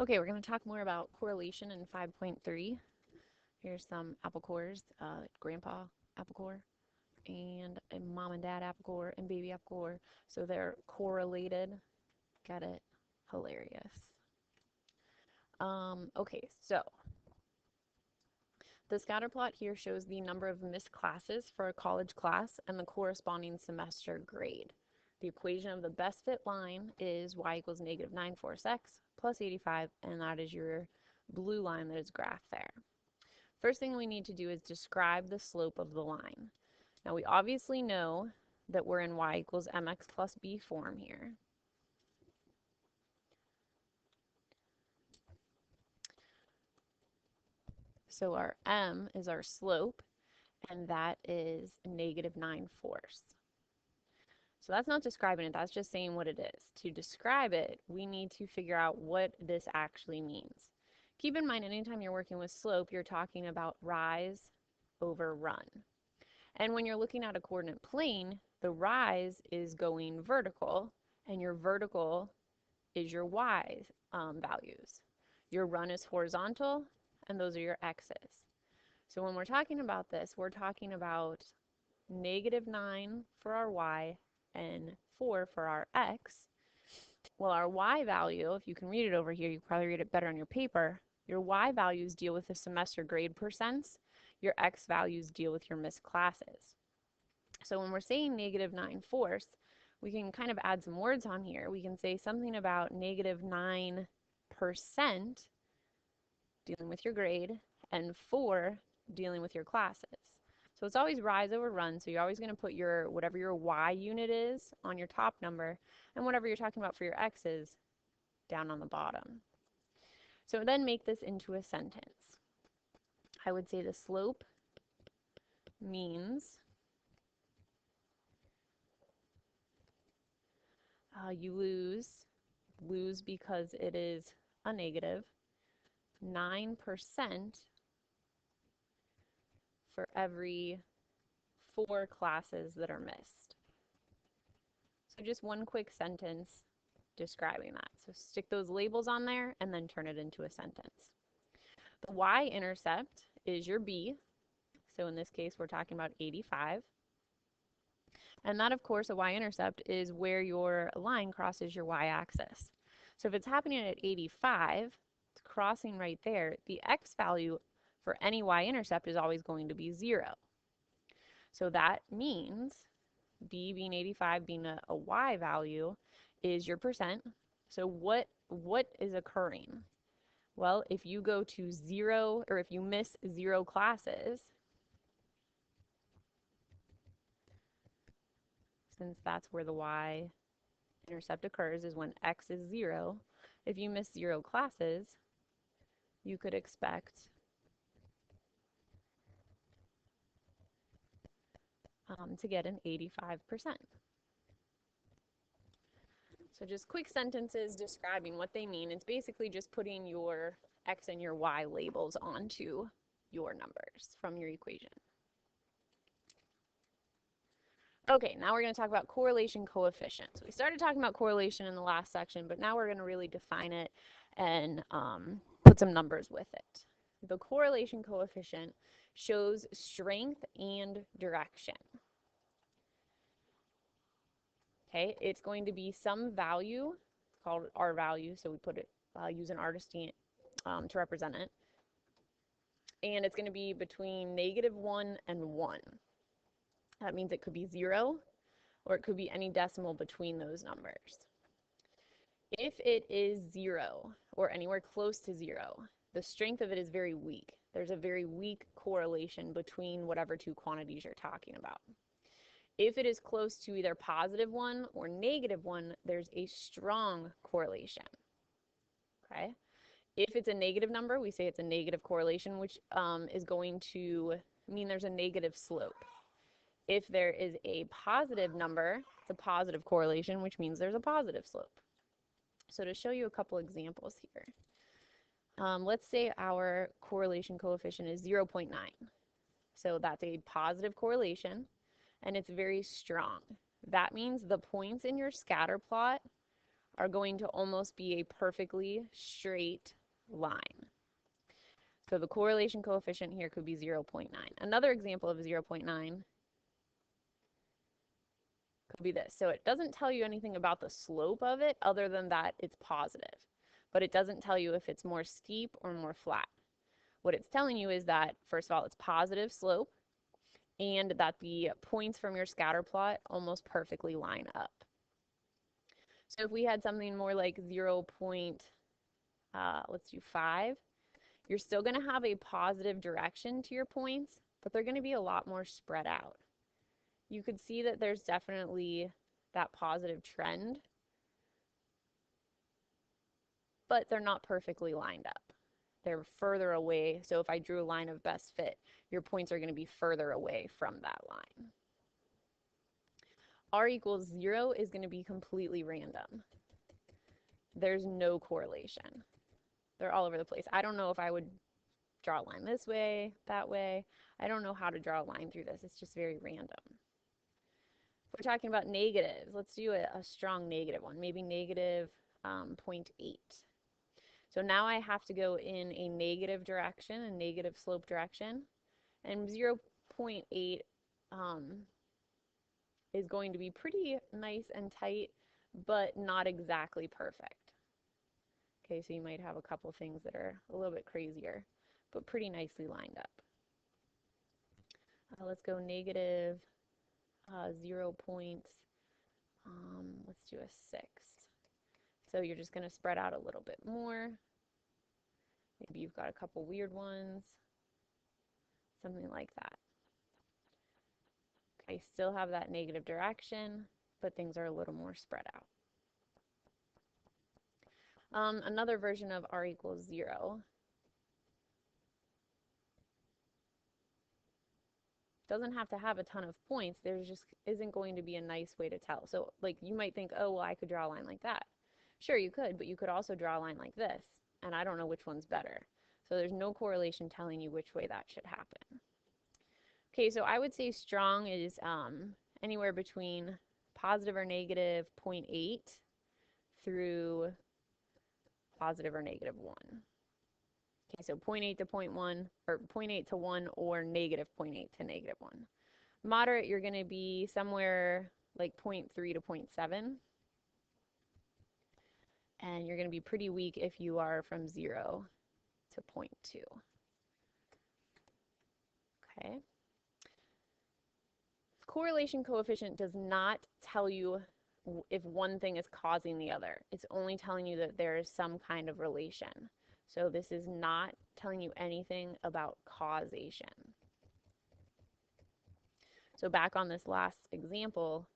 Okay, we're going to talk more about correlation in 5.3. Here's some apple cores, grandpa apple core and a mom and dad apple core and baby apple core. So they're correlated. Get it? Hilarious. Okay, so the scatter plot here shows the number of missed classes for a college class and the corresponding semester grade. The equation of the best fit line is y equals negative 9 fourths x plus 85, and that is your blue line that is graphed there. First thing we need to do is describe the slope of the line. Now we obviously know that we're in y equals mx plus b form here. So our m is our slope, and that is negative 9 fourths. So that's not describing it, that's just saying what it is. To describe it, we need to figure out what this actually means. Keep in mind, anytime you're working with slope, you're talking about rise over run. And when you're looking at a coordinate plane, the rise is going vertical, and your vertical is your y values. Your run is horizontal, and those are your x's. So when we're talking about this, we're talking about negative 9 for our y and 4 for our x. Well, our y value, if you can read it over here, you can probably read it better on your paper. Your y values deal with the semester grade percents. Your x values deal with your missed classes. So when we're saying negative 9 fourths, we can kind of add some words on here. We can say something about negative 9% dealing with your grade and 4 dealing with your classes. So it's always rise over run, so you're always going to put your whatever your y unit is on your top number, and whatever you're talking about for your x's down on the bottom. So then make this into a sentence. I would say the slope means you lose because it is a negative 9% for every 4 classes that are missed. So just one quick sentence describing that. So stick those labels on there and then turn it into a sentence. The y-intercept is your b. So in this case, we're talking about 85. And that, of course, a y-intercept is where your line crosses your y-axis. So if it's happening at 85, it's crossing right there, the x value for any y-intercept is always going to be 0. So that means b being 85 being a y value is your percent. So what is occurring? Well, if you go to 0, or if you miss 0 classes, since that's where the y-intercept occurs, is when x is 0. If you miss 0 classes, you could expect to get an 85%. So just quick sentences describing what they mean. It's basically just putting your x and your y labels onto your numbers from your equation. Okay, now we're going to talk about correlation coefficients. We started talking about correlation in the last section, but now we're going to really define it and put some numbers with it. The correlation coefficient shows strength and direction. Okay, it's going to be some value, it's called R value, so we put it, use an R to represent it. And it's going to be between -1 and 1. That means it could be 0, or it could be any decimal between those numbers. If it is 0, or anywhere close to 0, the strength of it is very weak. There's a very weak correlation between whatever two quantities you're talking about. If it is close to either +1 or -1, there's a strong correlation. Okay? If it's a negative number, we say it's a negative correlation, which is going to mean there's a negative slope. If there is a positive number, it's a positive correlation, which means there's a positive slope. So to show you a couple examples here, let's say our correlation coefficient is 0.9. So that's a positive correlation, and it's very strong. That means the points in your scatter plot are going to almost be a perfectly straight line. So the correlation coefficient here could be 0.9. Another example of 0.9 could be this. So it doesn't tell you anything about the slope of it other than that it's positive, but it doesn't tell you if it's more steep or more flat. What it's telling you is that, first of all, it's positive slope and that the points from your scatter plot almost perfectly line up. So if we had something more like 0.5, you're still going to have a positive direction to your points, but they're going to be a lot more spread out. You could see that there's definitely that positive trend, but they're not perfectly lined up. They're further away, so if I drew a line of best fit, your points are going to be further away from that line. R equals 0 is going to be completely random. There's no correlation. They're all over the place. I don't know if I would draw a line this way, that way. I don't know how to draw a line through this. It's just very random. If we're talking about negatives, let's do a strong negative one, maybe negative 0.8. So now I have to go in a negative direction, a negative slope direction, and 0.8 is going to be pretty nice and tight, but not exactly perfect. Okay, so you might have a couple things that are a little bit crazier, but pretty nicely lined up. Let's go negative 0 points, let's do a 6. So you're just going to spread out a little bit more. Maybe you've got a couple weird ones, something like that. Okay, still have that negative direction, but things are a little more spread out. Another version of R equals 0. Doesn't have to have a ton of points. There just isn't going to be a nice way to tell. So like you might think, oh, well, I could draw a line like that. Sure, you could, but you could also draw a line like this, and I don't know which one's better. So there's no correlation telling you which way that should happen. Okay, so I would say strong is anywhere between positive or negative 0.8 through positive or negative 1. Okay, so 0.8 to 0.1, or 0.8 to 1, or negative 0.8 to negative 1. Moderate, you're going to be somewhere like 0.3 to 0.7. And you're going to be pretty weak if you are from 0 to 0.2. Okay. Correlation coefficient does not tell you if one thing is causing the other. It's only telling you that there is some kind of relation. So this is not telling you anything about causation. So back on this last example,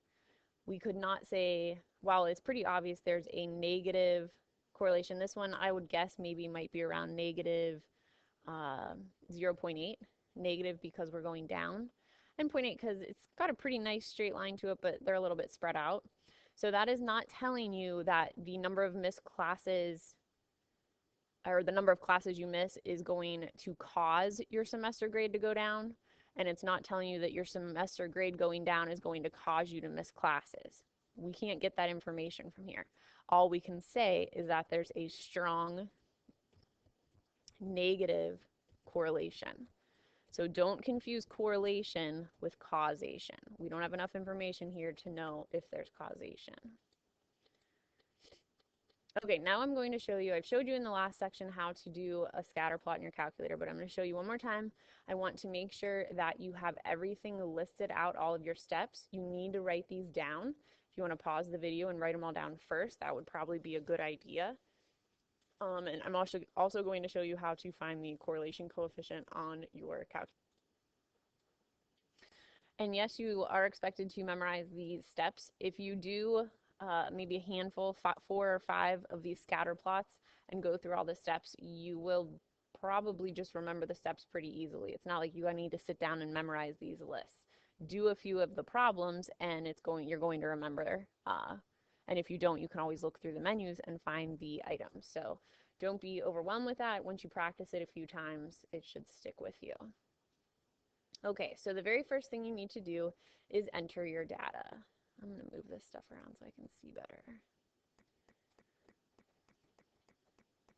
we could not say, while it's pretty obvious there's a negative correlation, this one I would guess maybe might be around negative 0.8, negative because we're going down, and 0.8 because it's got a pretty nice straight line to it, but they're a little bit spread out. So that is not telling you that the number of missed classes or the number of classes you miss is going to cause your semester grade to go down, and it's not telling you that your semester grade going down is going to cause you to miss classes. We can't get that information from here. All we can say is that there's a strong negative correlation. So don't confuse correlation with causation. We don't have enough information here to know if there's causation. Okay, now I'm going to show you, I've showed you in the last section how to do a scatter plot in your calculator, but I'm going to show you one more time. I want to make sure that you have everything listed out, all of your steps. You need to write these down. If you want to pause the video and write them all down first, that would probably be a good idea. And I'm also going to show you how to find the correlation coefficient on your calculator. And yes, you are expected to memorize these steps. If you do maybe a handful, 4 or 5 of these scatter plots and go through all the steps, you will probably just remember the steps pretty easily. It's not like you need to sit down and memorize these lists. Do a few of the problems and you're going to remember. And if you don't, you can always look through the menus and find the items. So don't be overwhelmed with that. Once you practice it a few times, it should stick with you. Okay, so the very first thing you need to do is enter your data. I'm going to move this stuff around so I can see better.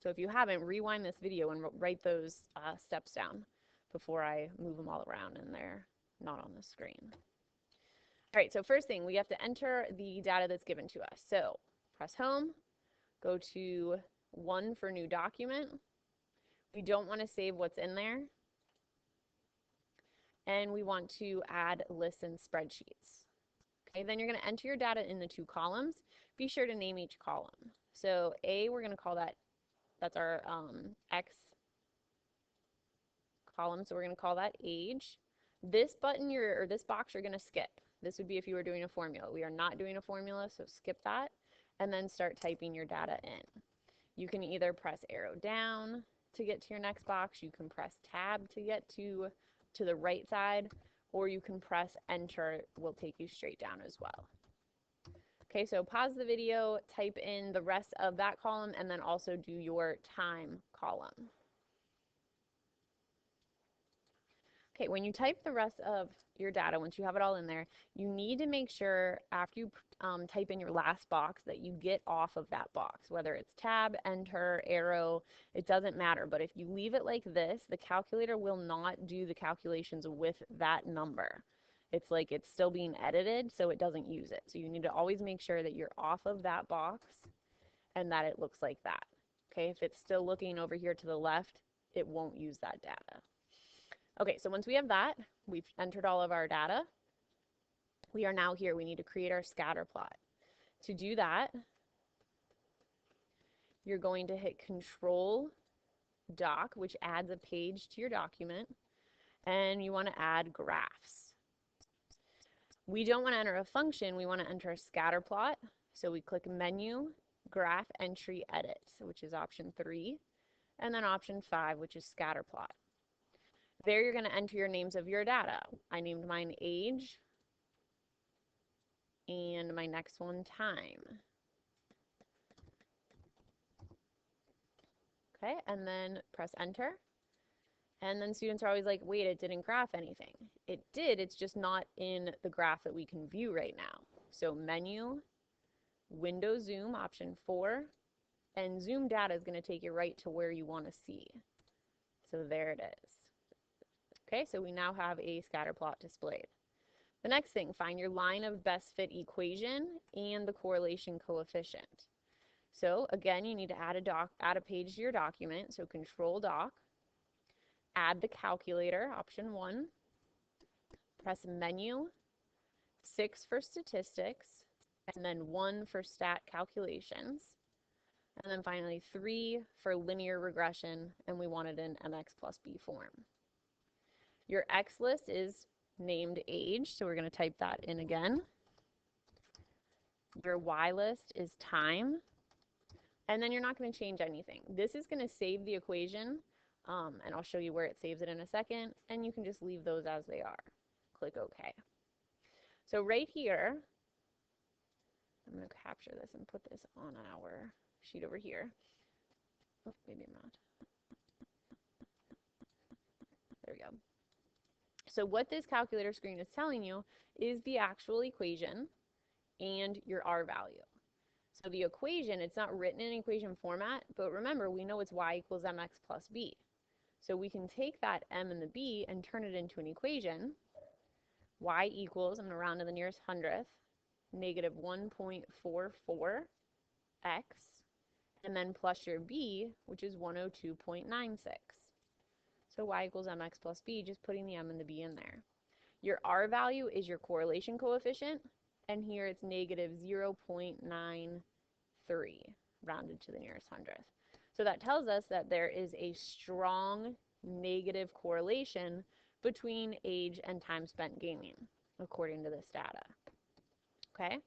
So if you haven't, rewind this video and write those steps down before I move them all around and they're not on the screen. All right, so first thing, we have to enter the data that's given to us. So press home, go to 1 for new document. We don't want to save what's in there. And we want to add lists and spreadsheets. Okay, then you're going to enter your data in the 2 columns. Be sure to name each column. So A, we're going to call that, that's our X column, so we're going to call that age. This button or this box you're going to skip. This would be if you were doing a formula. We are not doing a formula, so skip that, and then start typing your data in. You can either press arrow down to get to your next box, you can press tab to get to the right side, or you can press enter, it will take you straight down as well. Okay, so pause the video, type in the rest of that column, and then also do your time column. Okay, when you type the rest of your data, once you have it all in there, you need to make sure after you type in your last box that you get off of that box, whether it's tab, enter, arrow, it doesn't matter. But if you leave it like this, the calculator will not do the calculations with that number. It's like it's still being edited, so it doesn't use it. So you need to always make sure that you're off of that box and that it looks like that. Okay, if it's still looking over here to the left, it won't use that data. Okay, so once we have that, we've entered all of our data. We are now here. We need to create our scatter plot. To do that, you're going to hit Control Doc, which adds a page to your document, and you want to add graphs. We don't want to enter a function. We want to enter a scatter plot. So we click Menu, Graph Entry Edit, which is option 3, and then option 5, which is scatter plot. There you're going to enter your names of your data. I named mine age, and my next one time. Okay, and then press enter. And then students are always like, wait, it didn't graph anything. It did, it's just not in the graph that we can view right now. So menu, window zoom, option 4, and zoom data is going to take you right to where you want to see. So there it is. Okay, so we now have a scatter plot displayed. The next thing, find your line of best fit equation and the correlation coefficient. So again, you need to add a page to your document. So Control Doc, add the calculator, option 1, press Menu, 6 for statistics, and then 1 for stat calculations, and then finally 3 for linear regression, and we want it in MX plus B form. Your X list is named age, so we're going to type that in again. Your Y list is time, and then you're not going to change anything. This is going to save the equation, and I'll show you where it saves it in a second, and you can just leave those as they are. Click OK. So right here, I'm going to capture this and put this on our sheet over here. Oh, maybe not. There we go. So what this calculator screen is telling you is the actual equation and your R value. So the equation, it's not written in equation format, but remember, we know it's y equals mx plus b. So we can take that m and the b and turn it into an equation. Y equals, I'm going to round to the nearest hundredth, negative 1.44x, and then plus your b, which is 102.96. So y equals mx plus b, just putting the m and the b in there. Your R value is your correlation coefficient, and here it's negative 0.93, rounded to the nearest hundredth. So that tells us that there is a strong negative correlation between age and time spent gaming, according to this data. Okay?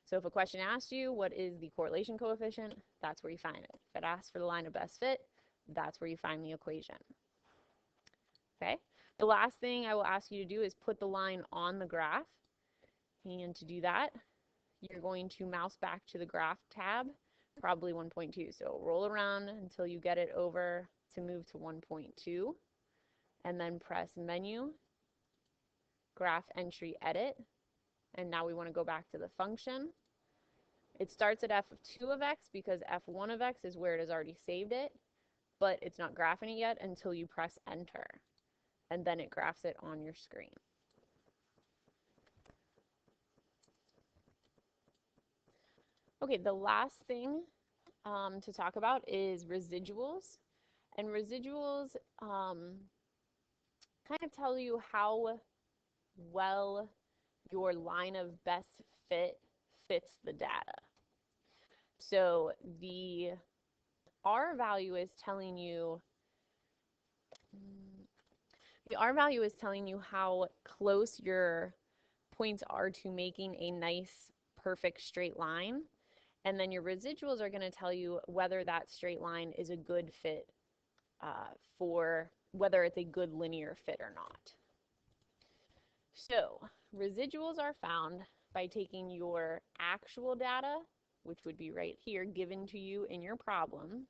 So if a question asks you what is the correlation coefficient, that's where you find it. If it asks for the line of best fit, that's where you find the equation. Okay? The last thing I will ask you to do is put the line on the graph. And to do that, you're going to mouse back to the graph tab, probably 1.2. So roll around until you get it over to move to 1.2, and then press Menu, Graph Entry Edit, and now we want to go back to the function, It starts at f2 of x because f1 of x is where it has already saved it, but it's not graphing it yet until you press enter, and then it graphs it on your screen. Okay, the last thing to talk about is residuals. And residuals kind of tell you how well your line of best fit fits the data. So the R value is telling you how close your points are to making a nice, perfect straight line. And then your residuals are going to tell you whether that straight line is a good fit for whether it's a good linear fit or not. So residuals are found by taking your actual data, which would be right here, given to you in your problem,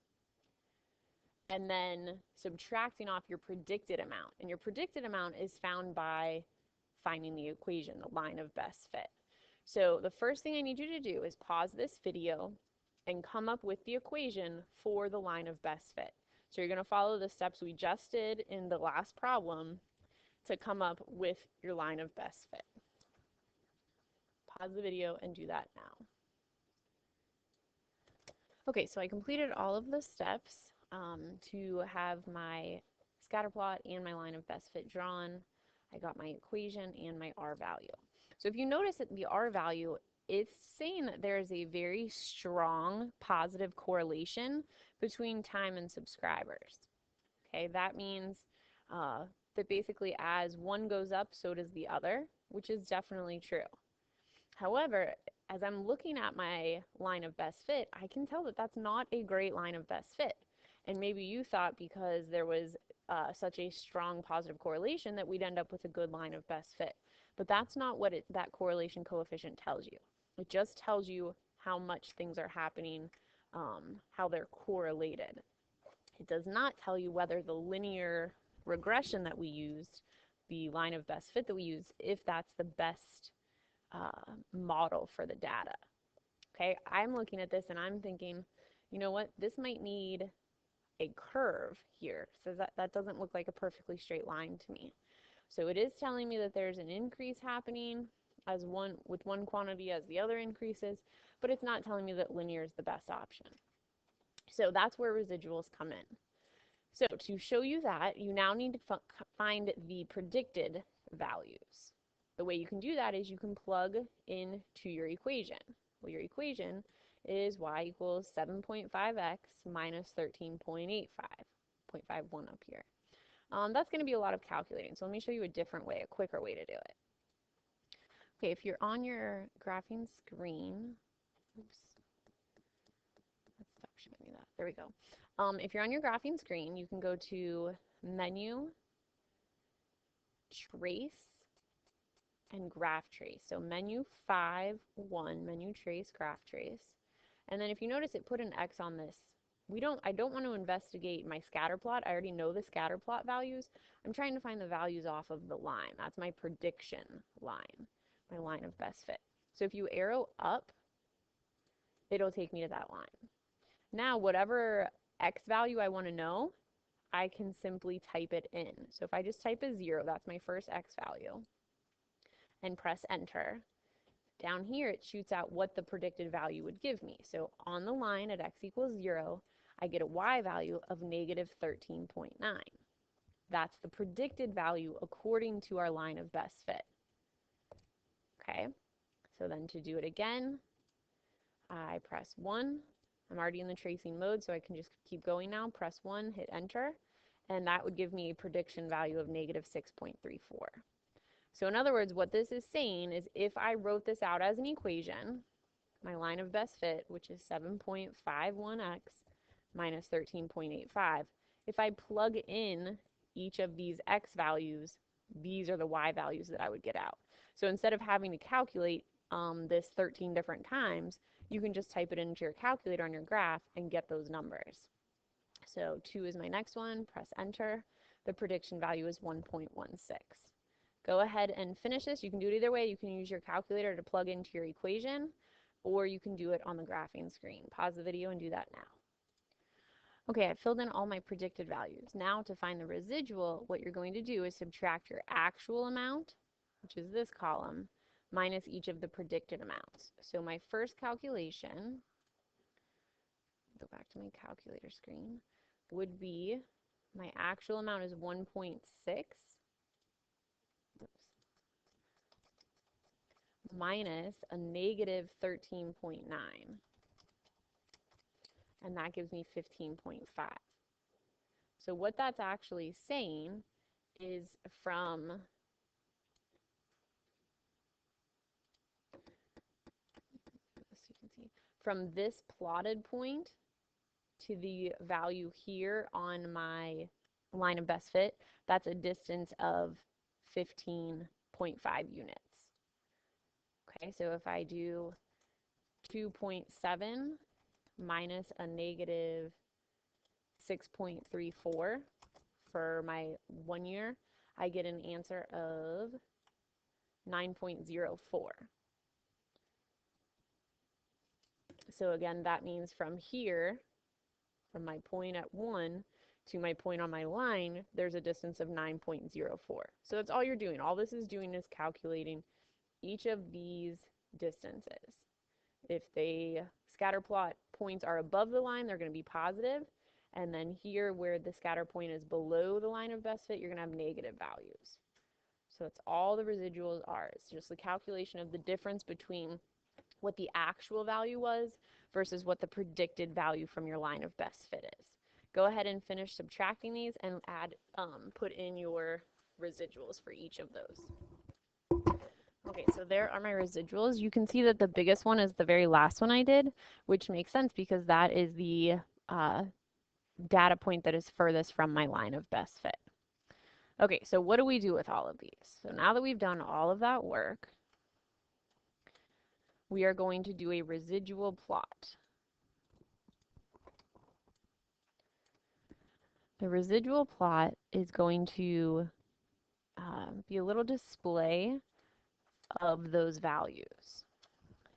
and then subtracting off your predicted amount. And your predicted amount is found by finding the equation, the line of best fit. So the first thing I need you to do is pause this video and come up with the equation for the line of best fit. So you're going to follow the steps we just did in the last problem to come up with your line of best fit. Pause the video and do that now. Okay, so I completed all of the steps to have my scatter plot and my line of best fit drawn. I got my equation and my R value. So if you notice that the R value, it's saying that there is a very strong positive correlation between time and subscribers. Okay, that means that basically as one goes up, so does the other, which is definitely true. However, as I'm looking at my line of best fit, I can tell that that's not a great line of best fit. And maybe you thought because there was such a strong positive correlation that we'd end up with a good line of best fit. But that's not what that correlation coefficient tells you. It just tells you how much things are happening, how they're correlated. It does not tell you whether the linear regression that we used, the line of best fit that we used, if that's the best model for the data. Okay, I'm looking at this and I'm thinking, you know what, this might need a curve here. So that doesn't look like a perfectly straight line to me. So it is telling me that there's an increase happening with one quantity as the other increases, but it's not telling me that linear is the best option. So that's where residuals come in. So to show you that, you now need to find the predicted values. The way you can do that is you can plug into your equation. Well, your equation is y equals 7.5x minus 13.85, 0.51 up here. That's going to be a lot of calculating, so let me show you a different way, a quicker way to do it. Okay, if you're on your graphing screen, oops, let's stop showing me that. There we go. If you're on your graphing screen, you can go to Menu, Trace, and Graph Trace. So Menu 5.1, Menu Trace, Graph Trace. And then if you notice, it put an X on this. I don't want to investigate my scatter plot. I already know the scatter plot values. I'm trying to find the values off of the line. That's my prediction line, my line of best fit. So if you arrow up, it'll take me to that line. Now, whatever X value I want to know, I can simply type it in. So if I just type a 0, that's my first X value, and press enter, down here it shoots out what the predicted value would give me. So on the line at x equals 0, I get a y value of negative 13.9. That's the predicted value according to our line of best fit. Okay, so then to do it again, I press 1. I'm already in the tracing mode, so I can just keep going now. Press 1, hit enter, and that would give me a prediction value of negative 6.34. So in other words, what this is saying is if I wrote this out as an equation, my line of best fit, which is 7.51x minus 13.85, if I plug in each of these x values, these are the y values that I would get out. So instead of having to calculate this 13 different times, you can just type it into your calculator on your graph and get those numbers. So 2 is my next one, press enter. The prediction value is 1.16. Go ahead and finish this. You can do it either way. You can use your calculator to plug into your equation, or you can do it on the graphing screen. Pause the video and do that now. Okay, I filled in all my predicted values. Now to find the residual, what you're going to do is subtract your actual amount, which is this column, minus each of the predicted amounts. So my first calculation, go back to my calculator screen, would be my actual amount is 1.6 minus a negative 13.9. And that gives me 15.5. So what that's actually saying is from this plotted point to the value here on my line of best fit, that's a distance of 15.5 units. Okay, so if I do 2.7 minus a negative 6.34 for my 1 year, I get an answer of 9.04. So again, that means from here, from my point at 1 to my point on my line, there's a distance of 9.04. So that's all you're doing. All this is doing is calculating each of these distances. If the scatter plot points are above the line, they're going to be positive. And then here where the scatter point is below the line of best fit, you're going to have negative values. So that's all the residuals are. It's just the calculation of the difference between what the actual value was versus what the predicted value from your line of best fit is. Go ahead and finish subtracting these and put in your residuals for each of those. Okay, so there are my residuals. You can see that the biggest one is the very last one I did, which makes sense because that is the data point that is furthest from my line of best fit. Okay, so what do we do with all of these? So now that we've done all of that work, we are going to do a residual plot. The residual plot is going to be a little display of those values.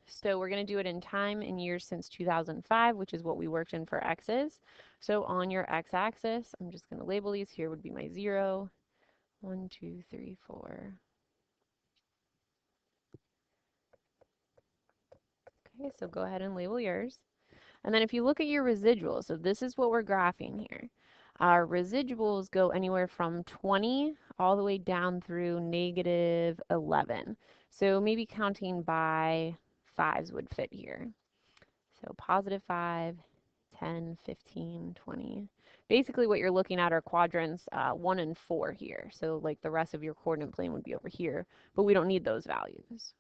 So we're going to do it in time in years since 2005, which is what we worked in for x's. So on your x-axis, I'm just going to label these. Here would be my 0, 1, 2, 3, 4. Okay, so go ahead and label yours. And then if you look at your residuals, so this is what we're graphing here. Our residuals go anywhere from 20 all the way down through negative 11. So maybe counting by 5s would fit here. So positive 5, 10, 15, 20. Basically what you're looking at are quadrants 1 and 4 here. So like the rest of your coordinate plane would be over here, but we don't need those values.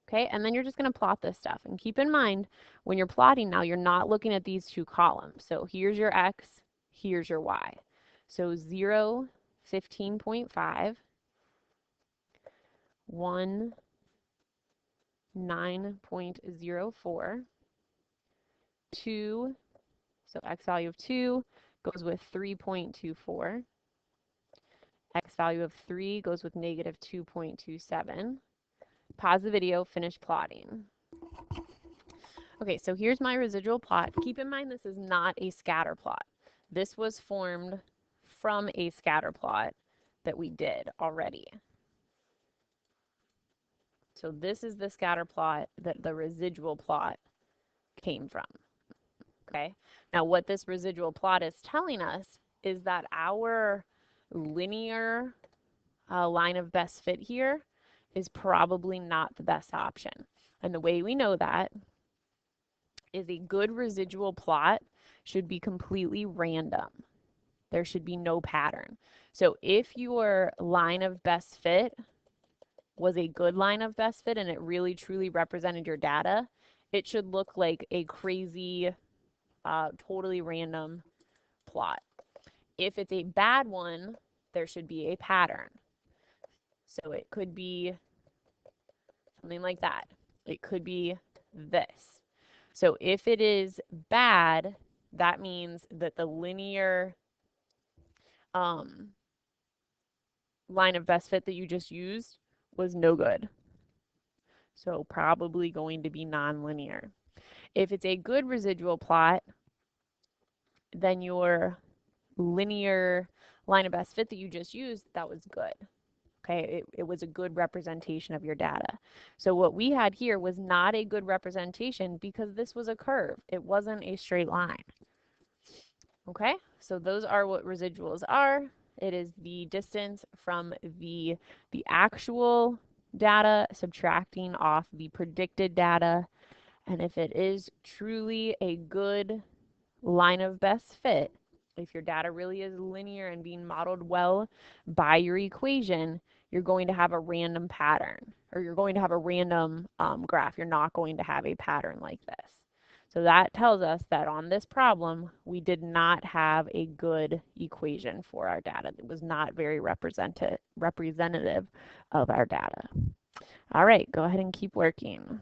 Okay, and then you're just going to plot this stuff. And keep in mind, when you're plotting now, you're not looking at these two columns. So here's your x, here's your y. So 0, 15.5, 1, 9.04, 2, so x value of 2 goes with 3.24, x value of 3 goes with negative 2.27. Pause the video, finish plotting. Okay, so here's my residual plot. Keep in mind this is not a scatter plot. This was formed from a scatter plot that we did already. So this is the scatter plot that the residual plot came from. Okay, now what this residual plot is telling us is that our linear line of best fit here is probably not the best option. And the way we know that is a good residual plot should be completely random. There should be no pattern. So if your line of best fit was a good line of best fit and it really truly represented your data, it should look like a crazy, totally random plot. If it's a bad one, there should be a pattern. So it could be something like that. It could be this. So if it is bad, that means that the linear line of best fit that you just used was no good. So probably going to be nonlinear. If it's a good residual plot, then your linear line of best fit that you just used, that was good. Okay, it was a good representation of your data. So what we had here was not a good representation because this was a curve. It wasn't a straight line. Okay, so those are what residuals are. It is the distance from the actual data subtracting off the predicted data. And if it is truly a good line of best fit, if your data really is linear and being modeled well by your equation, you're going to have a random pattern, or you're going to have a random graph. You're not going to have a pattern like this. So that tells us that on this problem, we did not have a good equation for our data. It was not very representative of our data. All right, go ahead and keep working.